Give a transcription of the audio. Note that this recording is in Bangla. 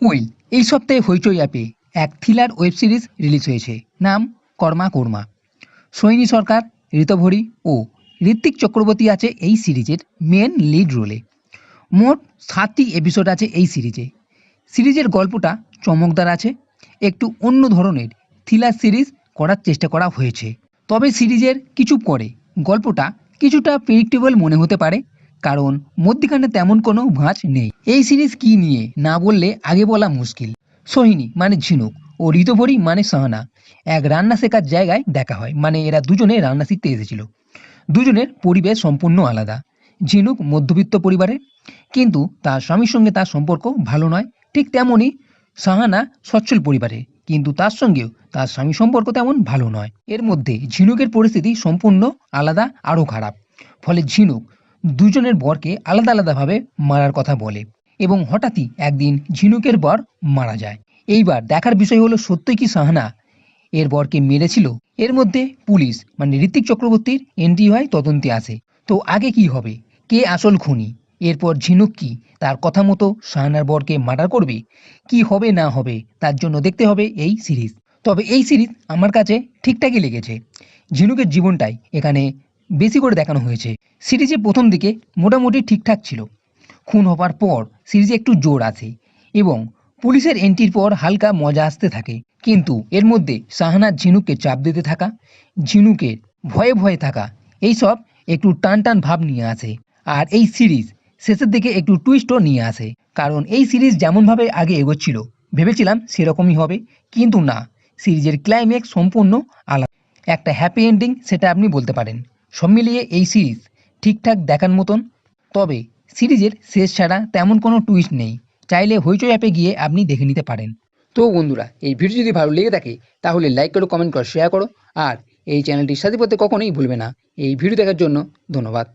ওয়েল, এই সপ্তাহে হইচই অ্যাপে এক থ্রিলার ওয়েব সিরিজ রিলিজ হয়েছে, নাম কর্মা কর্মা। সৈনী সরকার, ঋতভরী ও ঋত্বিক চক্রবর্তী আছে এই সিরিজের মেন লিড রোলে। মোট 7টি এপিসোড আছে এই সিরিজে। সিরিজের গল্পটা চমকদার আছে, একটু অন্য ধরনের থ্রিলার সিরিজ করার চেষ্টা করা হয়েছে। তবে সিরিজের কিছু পরে গল্পটা কিছুটা প্রেডিক্টেবল মনে হতে পারে, কারণ মধ্যখানে তেমন কোনো ভাঁজ নেই। এই সিরিজ কি নিয়ে না বললে আগে বলা মুশকিল। সোহিনী মানে ঝিনুক ও ঋতভরী মানে সাহানা এক রান্না শেখার জায়গায় দেখা হয়, মানে এরা দুজনে রান্না শিখতে এসেছিল। দুজনের পরিবেশ সম্পূর্ণ আলাদা। ঝিনুক মধ্যবিত্ত পরিবারের, কিন্তু তার স্বামীর সঙ্গে তার সম্পর্ক ভালো নয়। ঠিক তেমনই সাহানা সচ্ছল পরিবারের, কিন্তু তার সঙ্গেও তার স্বামী সম্পর্ক তেমন ভালো নয়। এর মধ্যে ঝিনুকের পরিস্থিতি সম্পূর্ণ আলাদা, আরও খারাপ। ফলে ঝিনুক দুজনের বরকে আলাদা আলাদাভাবে মারার কথা বলে এবং হঠাৎই একদিন ঝিনুকের বর মারা যায়। এইবার দেখার বিষয় হলো সত্যই কি সাহানা এর বরকে মেরেছিল। এর মধ্যে পুলিশ মানে ঋত্বিক চক্রবর্তীর এন্ট্রি হয়, তদন্তে আসে। তো আগে কি হবে, কে আসল খুনি? এরপর ঝিনুক কি তার কথা মতো সাহানার বরকে মার্ডার করবে? কি হবে না হবে তার জন্য দেখতে হবে এই সিরিজ। তবে এই সিরিজ আমার কাছে ঠিকঠাকই লেগেছে। ঝিনুকের জীবনটাই এখানে বেশি করে দেখানো হয়েছে। সিরিজে প্রথম দিকে মোটামুটি ঠিকঠাক ছিল, খুন হবার পর সিরিজে একটু জোর আছে এবং পুলিশের এন্ট্রির পর হালকা মজা আসতে থাকে। কিন্তু এর মধ্যে সাহানা ঝিনুককে চাপ দিতে থাকা, ঝিনুকের ভয়ে ভয়ে থাকা, এইসব একটু টান টান ভাব নিয়ে আসে। আর এই সিরিজ শেষের দিকে একটু টুইস্টও নিয়ে আসে, কারণ এই সিরিজ যেমনভাবে আগে এগোচ্ছিল ভেবেছিলাম সেরকমই হবে, কিন্তু না, সিরিজের ক্লাইম্যাক্স সম্পূর্ণ আলাদা, একটা হ্যাপি এন্ডিং সেটা আপনি বলতে পারেন। সব মিলিয়ে এই সিরিজ ঠিকঠাক দেখার মতন। তবে সিরিজের শেষ ছাড়া তেমন কোনো টুইস্ট নেই, চাইলে হইচই অ্যাপে গিয়ে আপনি দেখে নিতে পারেন। তো বন্ধুরা, এই ভিডিও যদি ভালো লেগে থাকে তাহলে লাইক করো, কমেন্ট করো, শেয়ার করো, আর এই চ্যানেলটির সাথে পড়তে কখনোই ভুলবে না। এই ভিডিও দেখার জন্য ধন্যবাদ।